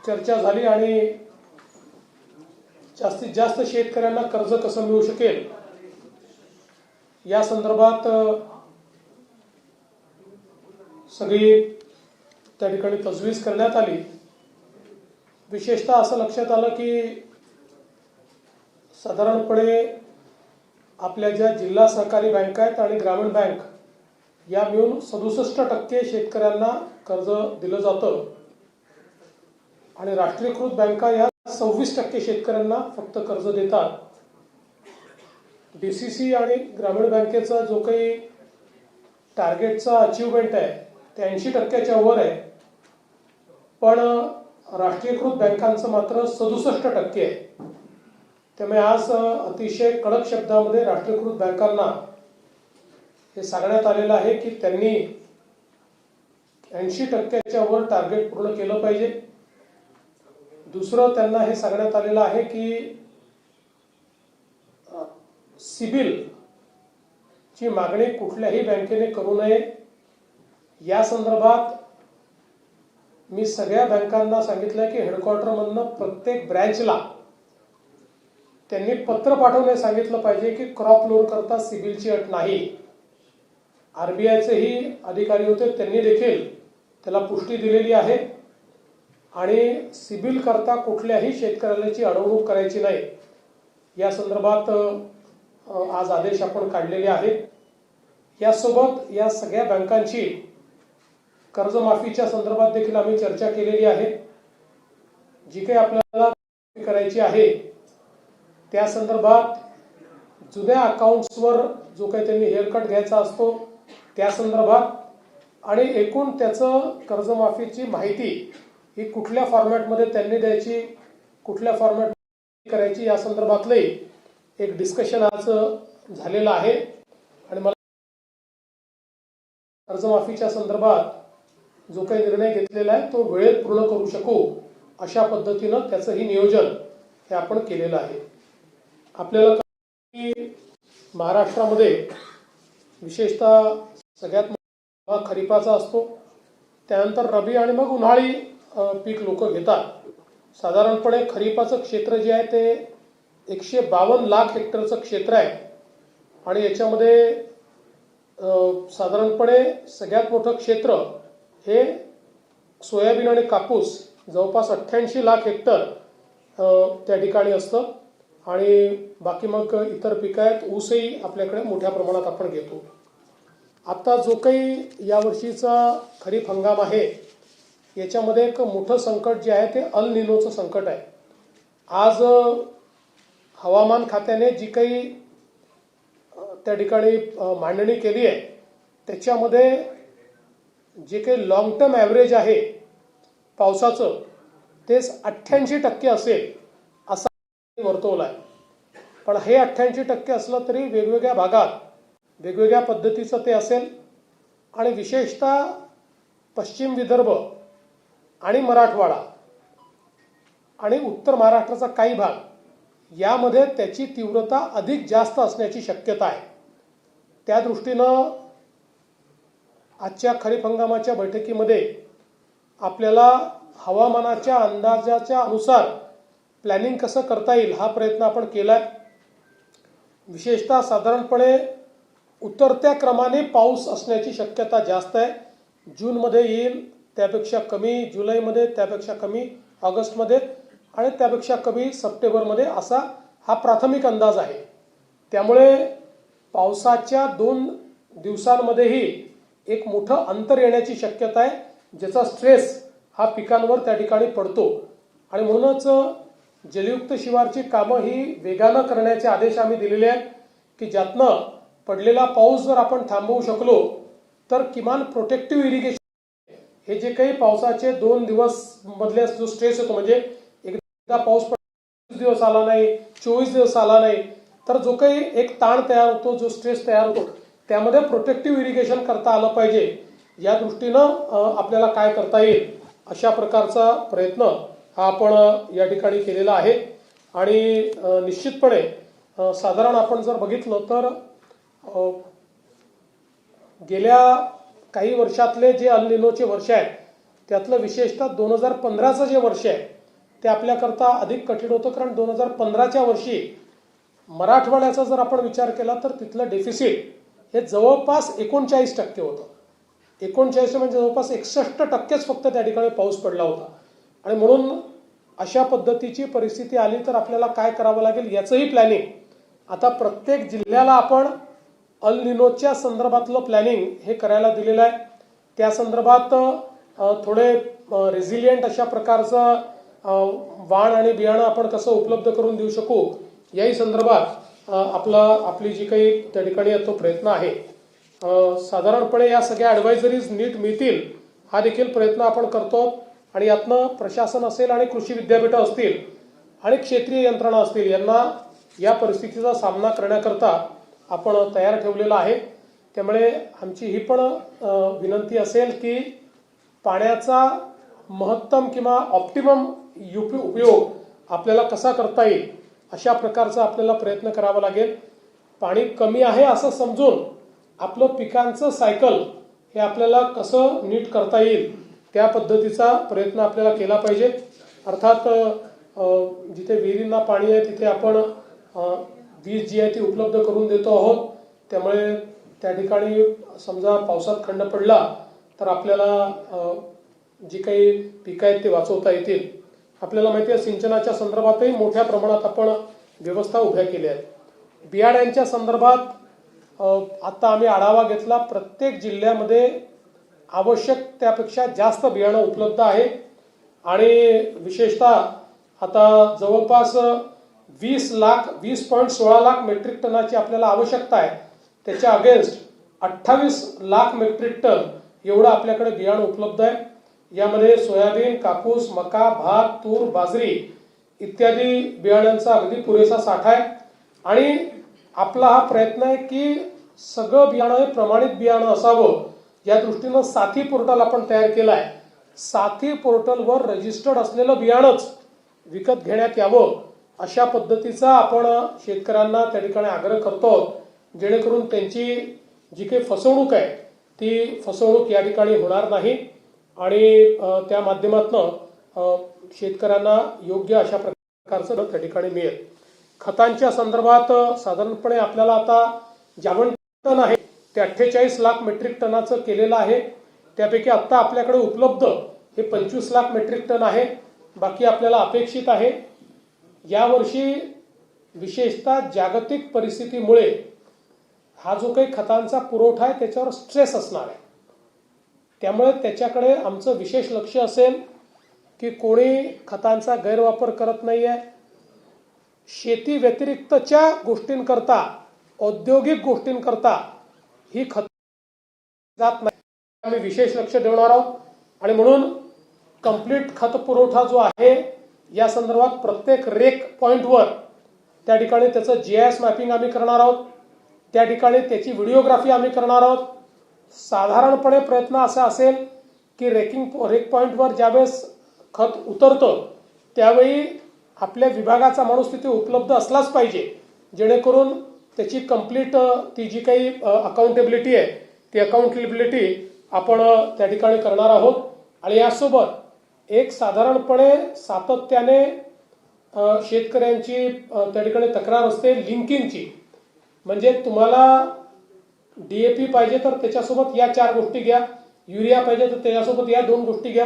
चर्चा झाली आणि जास्तीत जास्त शेतकऱ्यांना कर्ज कसं मिळू शकेल या संदर्भात सगळी त्या ठिकाणी तजवीज करण्यात आली। विशेषतः असं लक्षात आलं की साधारणपणे आपल्या ज्या जिल्हा सहकारी बँका आहेत आणि ग्रामीण बँक या मिळून 67% शेतकऱ्यांना कर्ज दिलं जातं आणि राष्ट्रीयकृत बँका या 26% शेतकऱ्यांना फक्त कर्ज देतात। डीसीसी आणि ग्रामीण बँकेचा जो काही टार्गेटचा अचीवमेंट आहे ते 80%च्या वर आहे, पण राष्ट्रीयकृत बँकांचं मात्र 67% आहे। त्यामुळे आज अतिशय कडक शब्दामध्ये राष्ट्रीयकृत बँकांना हे सांगण्यात आलेलं आहे की त्यांनी 80%च्या वर टार्गेट पूर्ण केलं पाहिजे। दुसरं त्यांना हे सांगण्यात आलेलं आहे की सिबिल ची मागणी कुठल्याही बँकेने करू नये। या संदर्भात मी सगळ्या बँकांना सांगितलं की हेडक्वार्टरमधनं प्रत्येक ब्रँचला त्यांनी पत्र पाठवणे सांगितलं पाहिजे की क्रॉप लोन करता सिबिलची अट नाही। आरबीआयचेही अधिकारी होते, त्यांनी देखील त्याला पुष्टी दिलेली आहे आणि सिबिल करता कुठल्याही शेतकऱ्याची अडवणूक करायची नाही या संदर्भात आज आदेश आपण काढलेले आहेत। यासोबत या सगळ्या बँकांची कर्जमाफीच्या संदर्भात देखील आम्ही चर्चा केलेली आहे। जी काही आपल्याला करायची आहे त्या संदर्भात जुन्या अकाउंट्सवर जो काही त्यांनी हेअरकट घ्यायचा असतो त्या संदर्भात आणि एकूण त्याचं कर्जमाफीची माहिती ही कुठल्या फॉर्मॅटमध्ये त्यांनी द्यायची, कुठल्या फॉर्मॅट करायची या संदर्भातले एक डिस्कशन आज झालेलं आहे आणि मला कर्जमाफीच्या संदर्भात जो काही निर्णय घेतलेला आहे तो वेळेत पूर्ण करू शकू अशा पद्धतीनं त्याचंही नियोजन हे आपण केलेलं आहे। आपल्याला महाराष्ट्रामध्ये विशेषतः सगळ्यात मोठा खरीपाचा असतो, त्यानंतर रबी आणि मग उन्हाळी पीक लोक घेतात। साधारणपणे खरीपाचं क्षेत्र जे आहे ते 152 लाख हेक्टरचं क्षेत्र आहे आणि याच्यामध्ये साधारणपणे सगळ्यात मोठं क्षेत्र हे सोयाबीन आणि कापूस जवळपास 88 लाख हेक्टर त्या ठिकाणी असतं आणि बाकी मग इतर पिकं आहेत। ऊसही आपल्याकडे मोठ्या प्रमाणात आपण घेतो। आता जो काही यावर्षीचा खरीप हंगाम आहे याच्यामध्ये एक मोठं संकट जे आहे ते अल निनोचं संकट आहे। आज हवामान खात्याने जी काही त्या ठिकाणी मांडणी केली आहे त्याच्यामध्ये जे काही लॉंग टर्म ॲव्हरेज आहे पावसाचं ते 88% असेल असं वर्तवलं आहे। पण हे 88% असलं तरी वेगवेगळ्या भागात वेगवेगळ्या पद्धतीचं ते असेल आणि विशेषतः पश्चिम विदर्भ आणि मराठवाडा आणि उत्तर महाराष्ट्राचा काही भाग यामध्ये त्याची तीव्रता अधिक जास्त असण्याची शक्यता आहे। त्या दृष्टीनं आजच्या खरीप हंगामाच्या बैठकीमध्ये आपल्याला हवामानाच्या अंदाजाच्या अनुसार प्लॅनिंग कसं करता येईल हा प्रयत्न आपण केलाय। विशेषतः साधारणपणे उतरत्या क्रमाने पाऊस असण्याची शक्यता जास्त आहे। जूनमध्ये येईल त्यापेक्षा कमी, जुलैमध्ये त्यापेक्षा कमी, ऑगस्टमध्ये आणि त्यापेक्षा कमी सप्टेंबरमध्ये असा हा प्राथमिक अंदाज आहे। त्यामुळे पावसाच्या 2 दिवसांमध्येही एक मोठं अंतर येण्याची शक्यता आहे ज्याचा स्ट्रेस हा पिकांवर त्या ठिकाणी पडतो आणि म्हणूनच जलयुक्त शिवारची कामं ही वेगानं करण्याचे आदेश आम्ही दिलेले आहेत की ज्यातनं पडलेला पाऊस जर आपण थांबवू शकलो तर किमान प्रोटेक्टिव्ह इरिगेशन हे जे काही पावसाचे 2 दिवस मधले जो स्ट्रेस होतो म्हणजे एकदा पाऊस 25 दिवस आला नाही, 24 दिवस आला नाही तर जो काही एक ताण तयार होतो, जो स्ट्रेस तयार होतो त्यामध्ये प्रोटेक्टिव्ह इरिगेशन करता आलं पाहिजे। या दृष्टीनं आपल्याला काय करता येईल अशा प्रकारचा प्रयत्न हा आपण या ठिकाणी केलेला आहे आणि निश्चितपणे साधारण आपण जर बघितलं तर गेल्या काही वर्षातले जे अल निनोचे वर्ष आहेत त्यातलं विशेषतः 2015चं जे वर्ष आहे ते आपल्याकरता अधिक कठीण होतं, कारण 2015च्या वर्षी मराठवाड्याचा जर आपण विचार केला तर तिथलं डेफिसिट हे जवळपास 39% होतं. 39 म्हणजे जवळपास 61% फक्त त्या ठिकाणी पाऊस पडला होता. आणि म्हणून अशा पद्धतीची परिस्थिती आली तर आपल्याला काय करावं लागेल याचंही प्लॅनिंग आता प्रत्येक जिल्ह्याला आपण अल निनोच्या संदर्भातलं प्लॅनिंग हे करायला दिलेलं आहे. त्या संदर्भात थोडे रेझिलियंट अशा प्रकारचं वाण आणि बियाणं आपण कसं उपलब्ध करून देऊ शकू याही संदर्भात आपली जी काही त्या ठिकाणी तो प्रयत्न आहे. साधारणपणे या सगळ्या ॲडवायझरीज नीट मिळतील हा देखील प्रयत्न आपण करतो. आणि यातनं प्रशासन असेल आणि कृषी विद्यापीठं असतील आणि क्षेत्रीय यंत्रणा असतील यांना या परिस्थितीचा सामना करण्याकरता आपण तयार ठेवलेला आहे. त्यामुळे आमची ही पण विनंती असेल की पाण्याचा महत्तम किंवा ऑप्टिमम उपयोग आपल्याला कसा करता येईल अशा प्रकारचा आपल्याला प्रयत्न करावा लागेल. पाणी कमी आहे असं समजून आपलं पिकांचं सायकल हे आपल्याला कसं नीट करता येईल त्या पद्धतीचा प्रयत्न आपल्याला केला पाहिजे. अर्थात जिथे विहिरींना पाणी आहे तिथे आपण वीज जी आहे ती उपलब्ध करून देतो आहोत. त्यामुळे त्या ठिकाणी समजा पावसात खंड पडला तर आपल्याला जी काही पिकं आहेत ते वाचवता येतील. आपल्याला माहिती आहे सिंचनाच्या संदर्भातही मोठ्या प्रमाणात आपण व्यवस्था उभ्या केल्या आहेत. बियाण्यांच्या संदर्भात आता आम्ही आढावा घेतला. प्रत्येक जिल्ह्यामध्ये आवश्यक त्यापेक्षा जास्त बियाणं उपलब्ध आहे. आणि विशेषतः आता जवळपास 20.16 लाख मेट्रिक टनाची आपल्याला आवश्यकता आहे. त्याच्या अगेन्स्ट 28 लाख मेट्रिक टन एवढं आपल्याकडे बियाणं उपलब्ध आहे. यामध्ये सोयाबीन, कापूस, मका, भात, तूर, बाजरी इत्यादी बियाण्यांचा अगदी पुरेसा साठा आहे. आणि आपला हा प्रयत्न आहे की सगळं बियाणं हे प्रमाणित बियाणं असावं या दृष्टीनं साथी पोर्टल आपण तयार केलं आहे. साथी पोर्टलवर रजिस्टर्ड असलेलं बियाणंच विकत घेण्यात यावं अशा पद्धतीचा आपण शेतकऱ्यांना त्या ठिकाणी आग्रह करतो, जेणेकरून त्यांची जी काही फसवणूक आहे ती फसवणूक या ठिकाणी होणार नाही आणि त्या माध्यमातून शेतकऱ्यांना योग्य अशा प्रकारचं त्या ठिकाणी मिळेल. खतांच्या संदर्भात साधारणपणे आपल्याला आता जावंटन आहे ते 48 लाख मेट्रिक टनाचं केलेलं आहे. त्यापैकी आत्ता आपल्याकडे उपलब्ध हे 25 लाख मेट्रिक टन आहे. बाकी आपल्याला अपेक्षित आहे. यावर्षी विशेषतः जागतिक परिस्थितीमुळे हा जो काही खतांचा पुरवठा आहे त्याच्यावर स्ट्रेस असणार आहे. त्यामुळे त्याच्याकडे आमचं विशेष लक्ष असेल की कोणी खतांचा गैरवापर करत नाही आहे. शेती व्यतिरिक्तच्या गोष्टींकरता औद्योगिक गोष्टींकरता ही खत जात नाही. आम्ही विशेष लक्ष देणार आहोत. आणि म्हणून कंप्लीट खत पुरवठा जो आहे या संदर्भात प्रत्येक रेक पॉइंटवर त्या ठिकाणी त्याचं GIS मॅपिंग आम्ही करणार आहोत. त्या ठिकाणी त्याची व्हिडिओग्राफी आम्ही करणार आहोत. साधारणपणे प्रयत्न असा असेल की रेक पॉइंटवर ज्यावेळेस खत उतरतं त्यावेळी आपल्या विभागाचा माणूस तिथे उपलब्ध असलाच पाहिजे, जेणेकरून त्याची कंप्लीट ती जी काही अकाउंटेबिलिटी आहे ती अकाउंटेबिलिटी आपण त्या ठिकाणी करणार आहोत. आणि यासोबत एक साधारणपणे सातत्याने शेतकऱ्यांची त्या ठिकाणी तक्रार असते लिंकिंगची. म्हणजे तुम्हाला DAP पाहिजे तर त्याच्यासोबत या 4 गोष्टी घ्या, युरिया पाहिजे तर त्याच्यासोबत या 2 गोष्टी घ्या.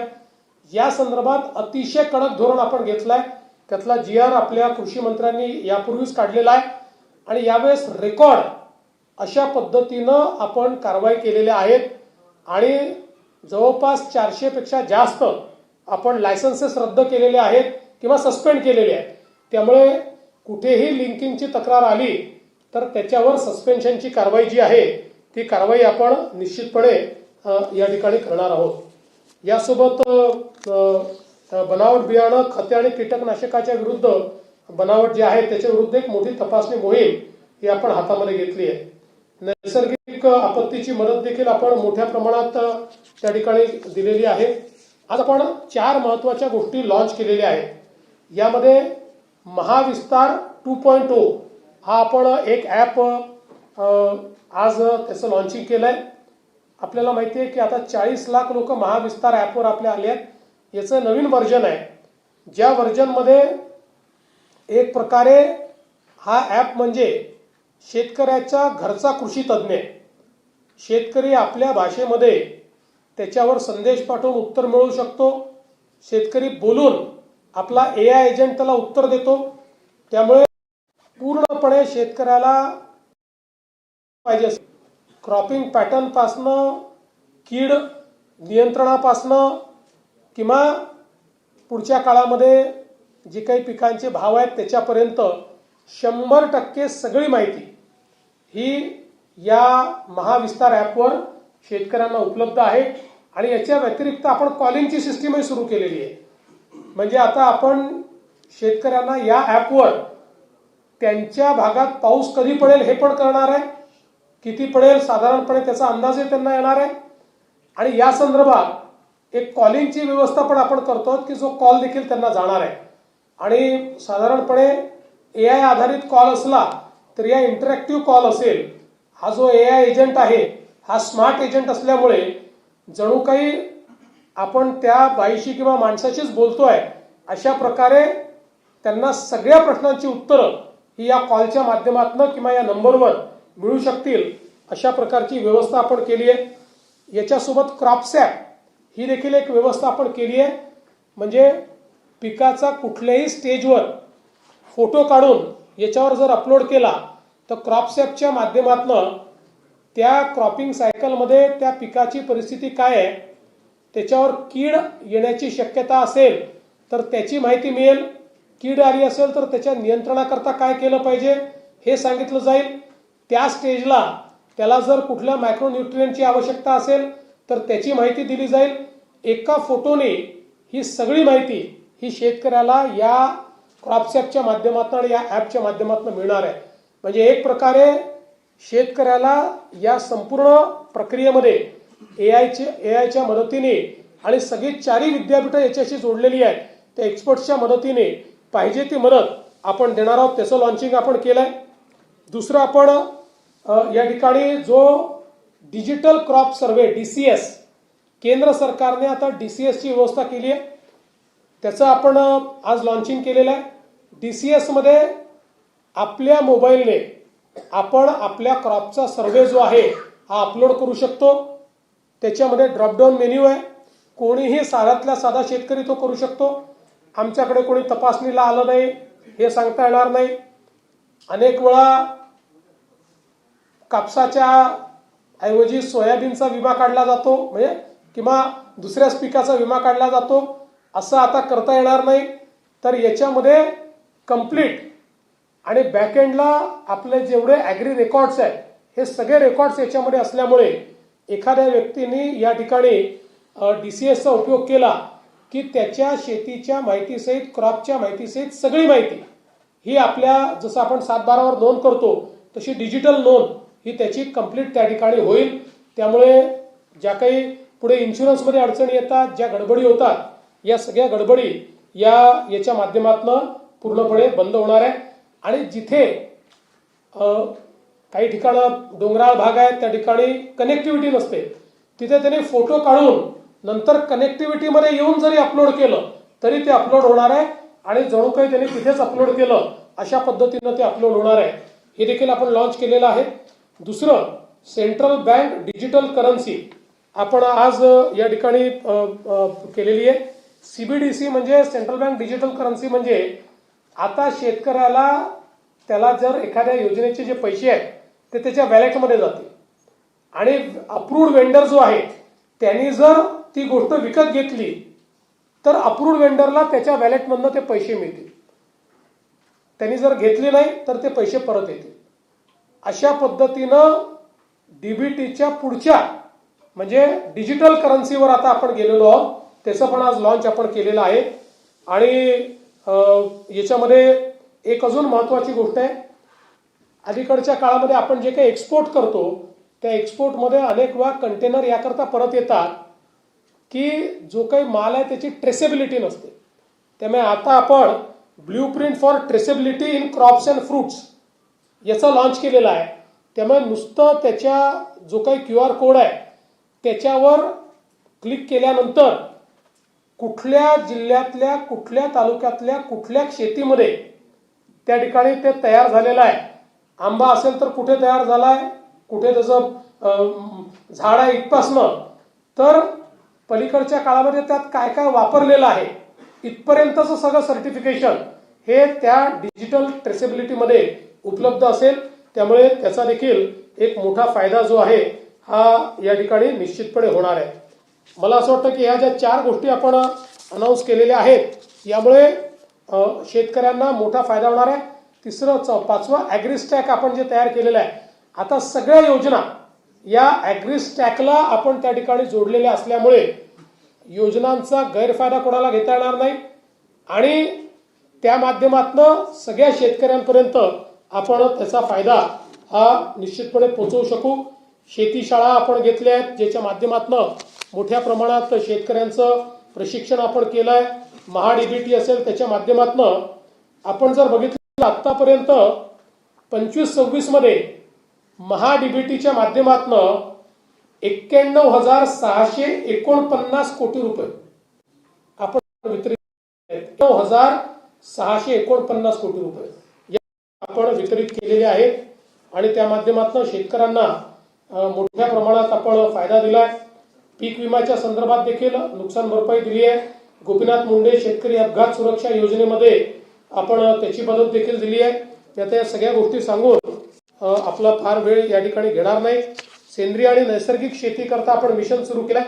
या संदर्भात अतिशय कडक धोरण आपण घेतलंय. त्यातला GR आपल्या कृषी मंत्र्यांनी यापूर्वीच काढलेला आहे. आणि यावेळेस रेकॉर्ड अशा पद्धतीनं आपण कारवाई केलेल्या आहेत. आणि जवळपास 400 पेक्षा जास्त आपण लायसन्सेस रद्द केलेले आहेत किंवा सस्पेंड केलेले आहेत. त्यामुळे कुठेही लिंकिंगची तक्रार आली तर त्याच्यावर सस्पेन्शनची कारवाई जी आहे ती कारवाई आपण निश्चितपणे या ठिकाणी करणार आहोत. यासोबत बनावट बियाणं, खते आणि कीटकनाशकाच्या विरुद्ध बनावट जे आहे त्याच्या विरुद्ध एक मोठी तपासणी मोहीम ही आपण हातामध्ये घेतली आहे. नैसर्गिक आपत्तीची मदत देखील आपण मोठ्या प्रमाणात त्या ठिकाणी दिलेली आहे. आज आपण 4 महत्त्वाच्या गोष्टी लॉन्च केलेल्या आहेत. यामध्ये महाविस्तार 2.0 हा आपण एक ॲप आज त्याचं लॉन्चिंग केलं आहे. आपल्याला माहिती आहे की आता 40 लाख लोक महाविस्तार ॲपवर आपल्या आले आहेत. याचं नवीन व्हर्जन आहे, ज्या व्हर्जनमध्ये एक प्रकारे हा ॲप म्हणजे शेतकऱ्याचा घरचा कृषी तज्ज्ञ. शेतकरी आपल्या भाषेमध्ये त्याच्यावर संदेश पाठवून उत्तर मिळवू शकतो. शेतकरी बोलून आपला AI एजंट त्याला उत्तर देतो. त्यामुळे पूर्णपणे शेतकऱ्याला पाहिजे क्रॉपिंग पॅटर्नपासनं, कीड नियंत्रणापासनं किंवा पुढच्या काळामध्ये जे काही पिकांचे भाव आहेत त्याच्यापर्यंत 100% सगळी माहिती ही या महाविस्तार ॲपवर शेतकऱ्यांना उपलब्ध आहे. आणि याच्या व्यतिरिक्त आपण कॉलिंगची सिस्टीमही सुरू केलेली आहे. म्हणजे आता आपण शेतकऱ्यांना या ॲपवर त्यांच्या भागात पाऊस कधी पडेल हे पण कळणार आहे, किती पडेल साधारणपणे त्याचा अंदाजही त्यांना येणार आहे. आणि या संदर्भात एक कॉलिंगची व्यवस्था पण आपण करतो की जो कॉल देखील त्यांना जाणार आहे. आणि साधारणपणे AI आधारित कॉल असला तर या इंटरॅक्टिव्ह कॉल असेल. हा जो AI एजंट आहे हा स्मार्ट एजंट असल्यामुळे जणू काही आपण त्या बाईशी किंवा माणसाशीच बोलतोय अशा प्रकारे त्यांना सगळ्या प्रश्नांची उत्तरं ही या कॉलच्या माध्यमातून किंवा या नंबरवर मिळू शकतील अशा प्रकारची व्यवस्था आपण केली आहे. याच्यासोबत क्रॉपसॅप ही देखील एक व्यवस्था आपण केली आहे. म्हणजे पिकाचा कुठल्याही स्टेजवर फोटो काढून याच्यावर जर अपलोड केला तर क्रॉपसॅपच्या माध्यमातून त्या क्रॉपिंग सायकलमध्ये त्या पिकाची परिस्थिती काय आहे, त्याच्यावर कीड येण्याची शक्यता असेल तर त्याची माहिती मिळेल. कीड आली असेल तर त्याच्या नियंत्रणाकरता काय केलं पाहिजे हे सांगितलं जाईल. त्या स्टेजला त्याला जर कुठल्या मायक्रोन्यूट्रिएंटची आवश्यकता असेल तर त्याची माहिती दिली जाईल. एका फोटोने ही सगळी माहिती ही शेतकऱ्याला या क्रॉपसॅपच्या माध्यमातून आणि या ॲपच्या माध्यमातून मिळणार आहे. म्हणजे एक प्रकारे शेतकऱ्याला या संपूर्ण प्रक्रियेमध्ये एआयच्या मदतीने आणि सगळी 4 विद्यापीठं याच्याशी जोडलेली आहेत त्या एक्सपर्ट्सच्या मदतीने पाहिजे ती मदत आपण देणार आहोत. त्याचं लॉन्चिंग आपण केलं आहे. दुसरं आपण या ठिकाणी जो डिजिटल क्रॉप सर्व्हे DCS केंद्र सरकारने आता DCSची व्यवस्था केली आहे त्याचं आपण आज लॉन्चिंग केलेलं आहे. DCS मध्ये आपल्या मोबाईलने आपण आपल्या क्रॉपचा सर्व्हे जो आहे हा अपलोड करू शकतो. त्याच्यामध्ये ड्रॉपडाऊन मेन्यू आहे. कोणीही साध्यातल्या साधा शेतकरी तो करू शकतो. आमच्याकडे कोणी तपासणीला आलं नाही हे सांगता येणार नाही. अनेक वेळा कापसाच्या ऐवजी सोयाबीनचा विमा काढला जातो म्हणजे किंवा दुसऱ्याच पिकाचा विमा काढला जातो. असं आता करता येणार नाही. तर याच्यामध्ये कंप्लीट आणि बॅकएंडला आपले जेवढे ॲग्री रेकॉर्ड्स आहेत हे सगळे रेकॉर्ड्स याच्यामध्ये असल्यामुळे एखाद्या व्यक्तीने या ठिकाणी DCSचा उपयोग केला की त्याच्या शेतीच्या माहितीसहित क्रॉपच्या माहितीसहित सगळी माहिती ही आपल्या जसं आपण 7/12 वर नोंद करतो तशी डिजिटल नोंद ही त्याची कंप्लीट त्या ठिकाणी होईल. त्यामुळे ज्या काही पुढे इन्शुरन्समध्ये अडचणी येतात, ज्या गडबडी होतात, या सगळ्या गडबडी याच्या माध्यमातून पूर्णपणे बंद होणार आहे. आणि जिथे काही ठिकाणं डोंगराळ भाग आहेत त्या ठिकाणी कनेक्टिव्हिटी नसते तिथे त्यांनी फोटो काढून नंतर कनेक्टिव्हिटीमध्ये येऊन जरी अपलोड केलं तरी ते अपलोड होणार आहे. आणि जणू काही त्यांनी तिथेच अपलोड केलं अशा पद्धतीनं ते अपलोड होणार आहे. हे देखील आपण लॉन्च केलेलं आहे. दुसरं सेंट्रल बँक डिजिटल करन्सी आपण आज या ठिकाणी केलेली आहे. CBDC म्हणजे सेंट्रल बँक डिजिटल करन्सी म्हणजे आता शेतकऱ्याला त्याला जर एखाद्या योजनेचे जे पैसे आहेत ते त्याच्या वॅलेटमध्ये जातील आणि अप्रूव्ड वेंडर जो आहे त्यांनी जर ती गोष्ट विकत घेतली तर अप्रूव्ड वेंडरला त्याच्या वॅलेटमधनं ते पैसे मिळतील. त्यांनी जर घेतले नाही तर ते पैसे परत येतील. अशा पद्धतीनं DBTच्या पुढच्या म्हणजे डिजिटल करन्सीवर आता आपण गेलेलो आहोत. त्याचं पण आज लॉन्च आपण केलेलं आहे. आणि याच्यामध्ये एक अजून महत्वाची गोष्ट आहे. अलीकडच्या काळामध्ये आपण जे काही एक्सपोर्ट करतो त्या एक्सपोर्टमध्ये अनेक वेळा कंटेनर याकरता परत येतात की जो काही माल आहे त्याची ट्रेसेबिलिटी नसते. त्यामुळे आता आपण blueprint for traceability in crops and fruits याचा लॉन्च केलेला आहे. त्यामुळे नुसतं त्याच्या जो काही QR कोड आहे त्याच्यावर क्लिक केल्यानंतर कुठल्या जिल्ह्यातल्या कुठल्या तालुक्यातल्या कुठल्या शेतीमध्ये त्या ठिकाणी ते तयार झालेलं आहे, आंबा असेल तर कुठे तयार झालाय, कुठे त्याचं झाड आहे इथपासनं तर पलीकडच्या काळामध्ये त्यात काय काय वापरलेलं आहे इथपर्यंतचं सगळं सर्टिफिकेशन हे त्या डिजिटल ट्रेसेबिलिटीमध्ये उपलब्ध असेल. त्यामुळे त्याचा देखील एक मोठा फायदा जो आहे हा या ठिकाणी निश्चितपणे होणार आहे. मला असं वाटतं की ह्या ज्या 4 गोष्टी आपण अनाऊन्स केलेल्या आहेत यामुळे शेतकऱ्यांना मोठा फायदा होणार आहे. तिसरं 5वं ॲग्रीस्टॅक आपण जे तयार केलेलं आहे, आता सगळ्या योजना या ॲग्रीस्टॅकला आपण त्या ठिकाणी जोडलेल्या असल्यामुळे योजनांचा गैरफायदा कोणाला घेता येणार नाही आणि त्या माध्यमातून सगळ्या शेतकऱ्यांपर्यंत आपण त्याचा फायदा हा निश्चितपणे पोहोचवू शकू. शेती शाळा आपण घेतल्या आहेत ज्याच्या माध्यमातून मोठ्या प्रमाणात शेतकऱ्यांचं प्रशिक्षण आपण केलं आहे. महाडीबीटी असेल त्याच्या माध्यमातून आपण जर बघितलं आतापर्यंत 25-26 मध्ये महाडीबीटीच्या माध्यमातून 91,649 कोटी रुपये आपण वितरित 91,649 कोटी रुपये आपण वितरित केलेले आहेत आणि त्या माध्यमातून शेतकऱ्यांना मोठ्या प्रमाणात आपण फायदा दिलाय. पीक विम्याच्या संदर्भात देखील नुकसान भरपाई दिली आहे. गोपीनाथ मुंडे शेतकरी अपघात सुरक्षा योजनेमध्ये आपण त्याची मदत देखील दिली आहे. त्यात या सगळ्या गोष्टी सांगून आपला फार वेळ या ठिकाणी घेणार नाही. सेंद्रिय आणि नैसर्गिक शेती करता आपण मिशन सुरू केलंय,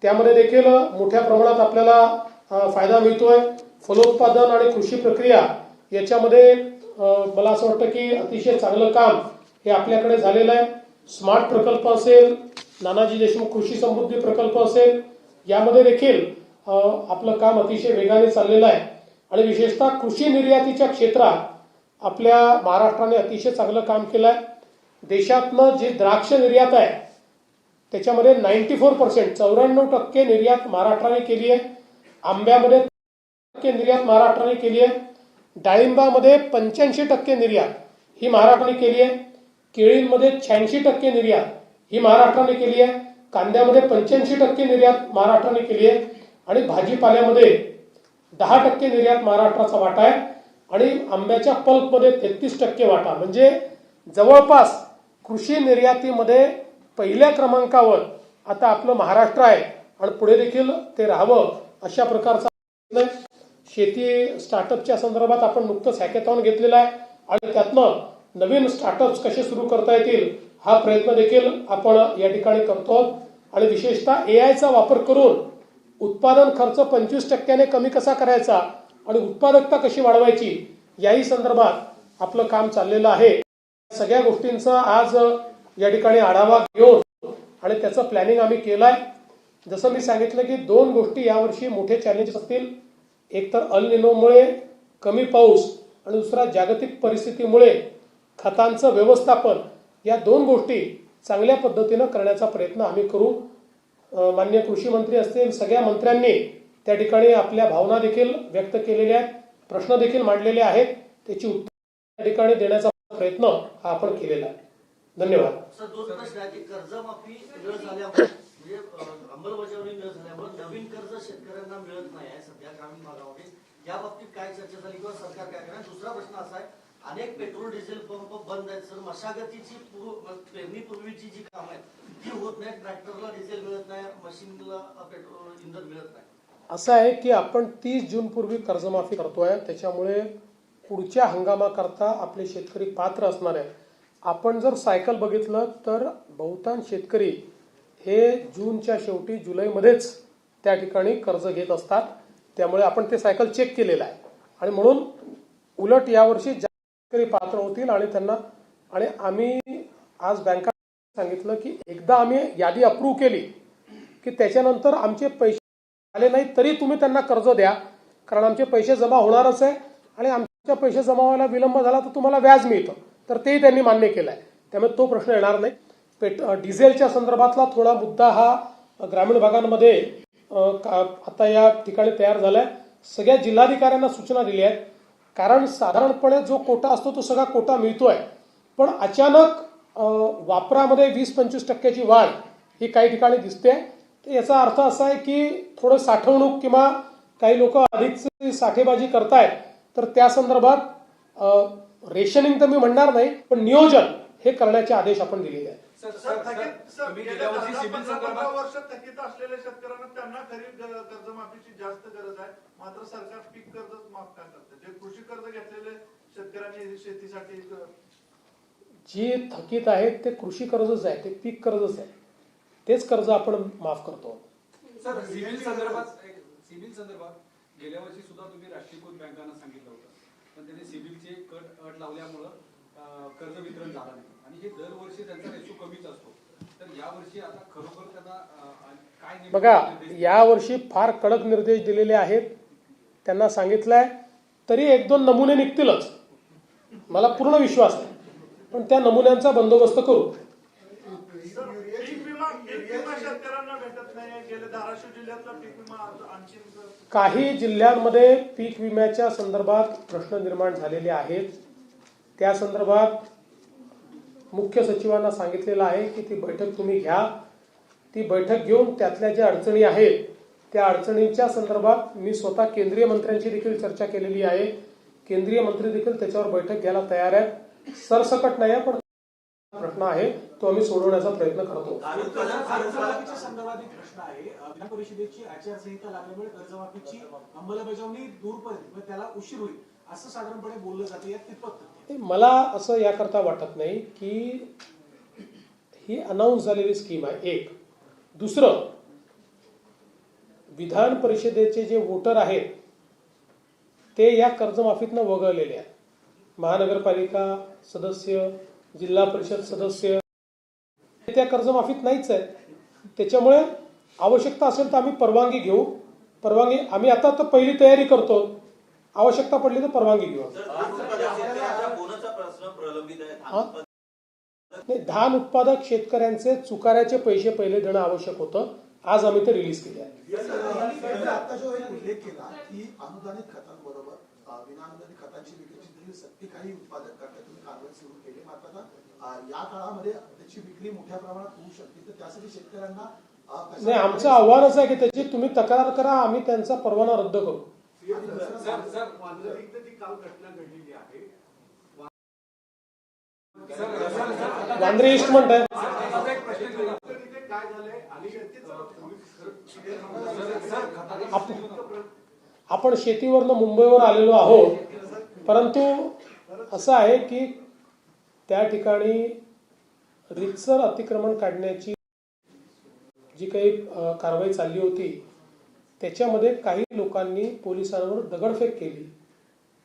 त्यामध्ये देखील मोठ्या प्रमाणात आपल्याला फायदा मिळतोय. फलोत्पादन आणि कृषी प्रक्रिया याच्यामध्ये मला असं वाटतं की अतिशय चांगलं काम हे आपल्याकडे झालेलं आहे. स्मार्ट प्रकल्प असेल, नानाजी देशमुख कृषी समृद्धी प्रकल्प असेल, यामध्ये देखील आपलं काम अतिशय वेगाने चाललेलं आहे आणि विशेषतः कृषी निर्यातीच्या क्षेत्रात आपल्या महाराष्ट्राने अतिशय चांगलं काम केलं आहे. देशातनं जी द्राक्ष निर्यात आहे त्याच्यामध्ये 94% 94% निर्यात महाराष्ट्राने केली आहे. आंब्यामध्ये निर्यात महाराष्ट्राने केली आहे. डाळिंबामध्ये 85% निर्यात ही महाराष्ट्राने केली आहे. केळींमध्ये 86% निर्यात ही महाराष्ट्राने केली आहे. कांद्यामध्ये 85% निर्यात महाराष्ट्राने केली आहे आणि भाजीपाल्यामध्ये 10% निर्यात महाराष्ट्राचा वाटा आहे आणि आंब्याच्या पल्पमध्ये 33% वाटा. म्हणजे जवळपास कृषी निर्यातीमध्ये पहिल्या क्रमांकावर आता आपलं महाराष्ट्र आहे आणि पुढे देखील ते राहावं अशा प्रकारचा शेती स्टार्टअपच्या संदर्भात आपण नुकतंच हॅकेथॉन घेतलेला आहे आणि त्यातनं नवीन स्टार्टअप्स कसे सुरू करता येतील हा प्रयत्न देखील आपण या ठिकाणी करतो आणि विशेषतः एआयचा वापर करून उत्पादन खर्च 25% कमी कसा करायचा आणि उत्पादकता कशी वाढवायची याही संदर्भात आपलं काम चाललेलं आहे. सगळ्या गोष्टींचा आज या ठिकाणी आढावा घेऊन आणि त्याचं प्लॅनिंग आम्ही केलंय. जसं मी सांगितलं की 2 गोष्टी यावर्षी मोठे चॅलेंजेस असतील. एक तर अल निनोमुळे कमी पाऊस आणि दुसरा जागतिक परिस्थितीमुळे खतांचं व्यवस्थापन, या 2 गोष्टी चांगल्या पद्धतीनं करण्याचा प्रयत्न आम्ही करू. माननीय कृषी मंत्री असतील, सगळ्या मंत्र्यांनी त्या ठिकाणी आपल्या भावना देखील व्यक्त केलेल्या आहेत, प्रश्न देखील मांडलेले आहेत, त्याची उत्तर त्या ठिकाणी देण्याचा प्रयत्न हा आपण केलेला आहे. धन्यवाद. सर, 2 प्रश्न आहेत. कर्जमाफी वेळ झाल्यामुळे म्हणजे अंमलबजावणी वेळ झाल्यामुळे नवीन कर्ज शेतकऱ्यांना मिळत नाही आहे सध्या ग्रामीण भागामध्ये. या बाबतीत काय चर्चा झाली किंवा सरकार काय करणार? दुसरा प्रश्न असा आहे, अनेक पेट्रोल डिझेल पंप बंद आहेत सर. मशागतीची पेरणीपूर्वीची जी कामं आहेत ती होत नाही. ट्रॅक्टरला डिझेल मिळत नाही, मशीनला पेट्रोल इंधन मिळत नाही. असं आहे की आपण 30 जून पूर्वी कर्जमाफी करतोय, त्याच्यामुळे पुढच्या हंगामाकरता आपले शेतकरी पात्र असणार आहे. आपण जर सायकल बघितलं तर बहुतांश शेतकरी हे जूनच्या शेवटी जुलैमध्येच त्या ठिकाणी कर्ज घेत असतात. त्यामुळे आपण ते सायकल चेक केलेलं आहे आणि म्हणून उलट यावर्षी शेतकरी पात्र होतील आणि त्यांना आणि आम्ही आज बँका सांगितलं की एकदा आम्ही यादी अप्रूव्ह केली की त्याच्यानंतर आमचे पैसे आले नाही तरी तुम्ही त्यांना कर्ज द्या, कारण आमचे पैसे जमा होणारच आहे आणि आमच्या पैसे जमा व्हायला विलंब झाला तर तुम्हाला व्याज मिळतं. तर तेही त्यांनी मान्य केलं आहे. त्यामुळे तो प्रश्न येणार नाही. डिझेलच्या संदर्भातला थोडा मुद्दा हा ग्रामीण भागांमध्ये आता या ठिकाणी तयार झालाय. सगळ्या जिल्हाधिकाऱ्यांना सूचना दिल्या आहेत, कारण साधारणपणे जो कोटा असतो तो सगळा कोटा मिळतोय, पण अचानक वापरामध्ये 20-25% वाढ ही काही ठिकाणी दिसते. तर याचा अर्थ असा आहे की थोडं साठवणूक किंवा काही लोक अधिक साठेबाजी करतायत, तर त्या संदर्भात रेशनिंग तर मी म्हणणार नाही, पण नियोजन हे करण्याचे आदेश आपण दिलेले आहेत. गेल्या 10-15 वर्ष थकीत असलेल्या शेतकऱ्यांना त्यांना खरीप कर्जमाफीची जास्त गरज आहे, मात्र सरकार पीक कर्जच माफ का करते? जे कृषी कर्ज घेतलेले शेतकऱ्यांनी शेतीसाठी जी थकीत आहेत ते कृषी कर्जच आहे, ते पीक कर्जच आहे, तेच कर्ज आपण माफ करतो. सर, सिबिल संदर्भात गेल्या वर्षी सुद्धा तुम्ही राष्ट्रीयकृत बँकांना सांगितलं होतं, पण त्यांनी सिबिलची अट लावल्यामुळं कर्ज वितरण झालं नाही आणि हे दरवर्षी त्यांचा रेशो कमीच असतो. तर यावर्षी आता खरोखर त्यांना काय बघा, यावर्षी फार कडक निर्देश दिलेले आहेत, त्यांना सांगितलंय, तरी 1-2 नमुने निघतीलच, मला पूर्ण विश्वास आहे, पण त्या नमुन्यांचा बंदोबस्त करू. पीक विमा शेतकऱ्यांना भेटत नाही. गेले धाराशिव जिल्ह्यातला पीक विमा आणखी काही जिल्ह्यांमध्ये पीक विम्याच्या संदर्भात प्रश्न निर्माण झालेले आहेत. त्या संदर्भात मुख्य सचिवांना सांगितलेलं आहे की ती बैठक तुम्ही घ्या. ती बैठक घेऊन त्यातल्या ज्या अडचणी आहेत त्या अडचणींच्या संदर्भात मी स्वतः केंद्रीय मंत्र्यांची देखील चर्चा केलेली आहे. केंद्रीय मंत्री देखील त्याच्यावर बैठक घ्यायला तयार आहेत. सरसकट नाही, पण प्रश्न आहे तो आम्ही सोडवण्याचा प्रयत्न करतो. कर्जमाफीच्या संदर्भात एक प्रश्न आहे. विधान परिषदेची आचारसंहिता लागल्यामुळे कर्जमाफीची अंमलबजावणी दूरपर्यंत त्याला उशीर होईल असं साधारणपणे बोललं जातं. यात कितपत मला असं याकरता वाटत नाही की ही अनाऊन्स झालेली स्कीम आहे. एक दुसरं, विधान परिषदेचे जे वोटर आहेत ते या कर्जमाफीतनं वगळलेले आहेत. महानगरपालिका सदस्य, जिल्हा परिषद सदस्य त्या कर्जमाफीत नाहीच आहे. त्याच्यामुळे आवश्यकता असेल तर आम्ही परवानगी घेऊ. परवानगी आम्ही आता तर पहिली तयारी करतो, आवश्यकता पडली तर परवानगी घेऊ. नाही, धान उत्पादक शेतकऱ्यांचे चुकाऱ्याचे पैसे पहिले देणं आवश्यक होतं. आज आम्ही ते रिलीज केले आहे. आता जो एक उल्लेख केला की अनुदानित खतांबरोबर विनाअनुदानित खतांची विक्रीची सक्ती काही उत्पादक करतात, तुम्ही कारवाई सुरू केली, मात्र या काळामध्ये त्याची विक्री मोठ्या प्रमाणात होऊ शकते, तर त्यासाठी शेतकऱ्यांना नाही, आमचं आव्हानच आहे की त्याची तुम्ही तक्रार करा, आम्ही त्यांचा परवाना रद्द करू. वांद्रे ईस्ट म्हणताय. आपण शेतीवरनं मुंबईवर आलेलो आहोत, परंतु असं आहे की त्या ठिकाणी रितसर अतिक्रमण काढण्याची जी काही कारवाई चालली होती त्याच्यामध्ये काही लोकांनी पोलिसांवर दगडफेक केली.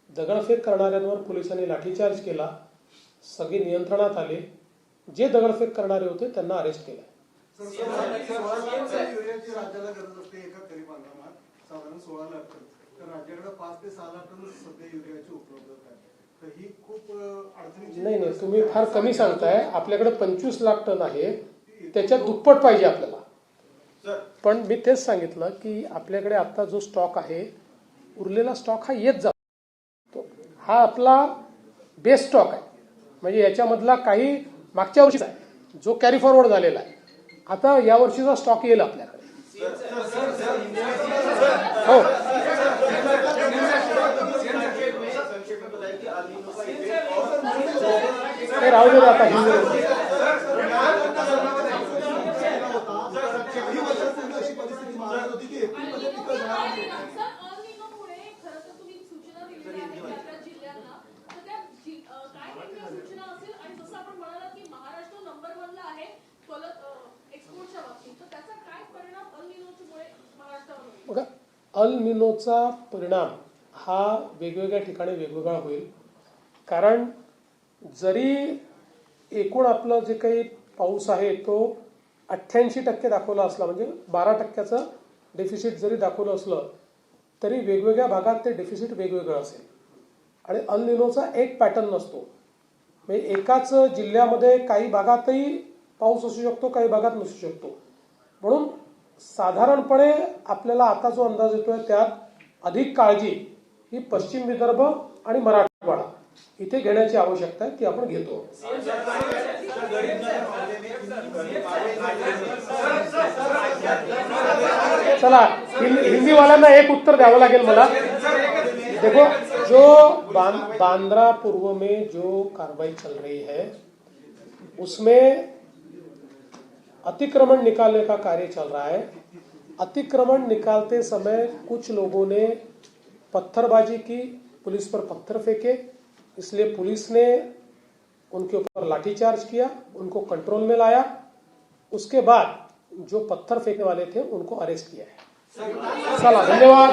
दगडफेक करणाऱ्यांवर पोलिसांनी लाठीचार्ज केला. सगळे नियंत्रणात आले. जे दगडफेक करणारे होते त्यांना अरेस्ट केलं. राज्याला गरज असते एका खरीप हंगामात साधारण 16 लाख टन, तर राज्याकडे 5 ते 6 लाख टन सध्या युरियाची उपलब्धता आहे. तर ही खूप अडचणीची. नाही, तुम्ही फार कमी सांगताय. आपल्याकडे 25 लाख टन आहे, त्याच्यात दुप्पट पाहिजे आपल्याला. पण मी तेच सांगितलं की आपल्याकडे आता जो स्टॉक आहे, उरलेला स्टॉक हा येत जातो. हा आपला बेस स्टॉक आहे, म्हणजे याच्यामधला काही मागच्या वर्षीचा आहे जो कॅरी फॉरवर्ड झालेला आहे. आता या वर्षीचा स्टॉक येईल आपल्याकडे. हो, राहू दे आता. बघा, अल निनोचा परिणाम हा वेगवेगळ्या ठिकाणी वेगवेगळा होईल. कारण जरी एकूण आपलं जे काही पाऊस आहे तो 88% दाखवला असला, म्हणजे 12% डेफिसिट जरी दाखवलं असलं तरी वेगवेगळ्या भागात ते डेफिसिट वेगवेगळं असेल. आणि अल निनोचा एक पॅटर्न नसतो. म्हणजे एकाच जिल्ह्यामध्ये काही भागातही पाऊस असू शकतो, काही भागात नसू शकतो. म्हणून साधारणपणे आपल्याला आता जो अंदाज येतोय त्यात अधिक काळजी ही पश्चिम विदर्भ आणि मराठवाडा इथे घेण्याची आवश्यकता आहे, ती आपण घेतो. चला हिंदी वाल्यांना एक उत्तर द्यावं लागेल मला. देखो, जो बांद्रा पूर्व में जो कार्रवाई चल रही है उसमें अतिक्रमण निकालने का कार्य चल रहा है. अतिक्रमण निकालते समय कुछ लोगों ने पत्थरबाजी की, पुलिस पर पत्थर फेंके, इसलिए पुलिस ने उनके ऊपर लाठीचार्ज किया, उनको कंट्रोल में लाया. उसके बाद जो पत्थर फेंकने वाले थे उनको अरेस्ट किया है. चला, धन्यवाद.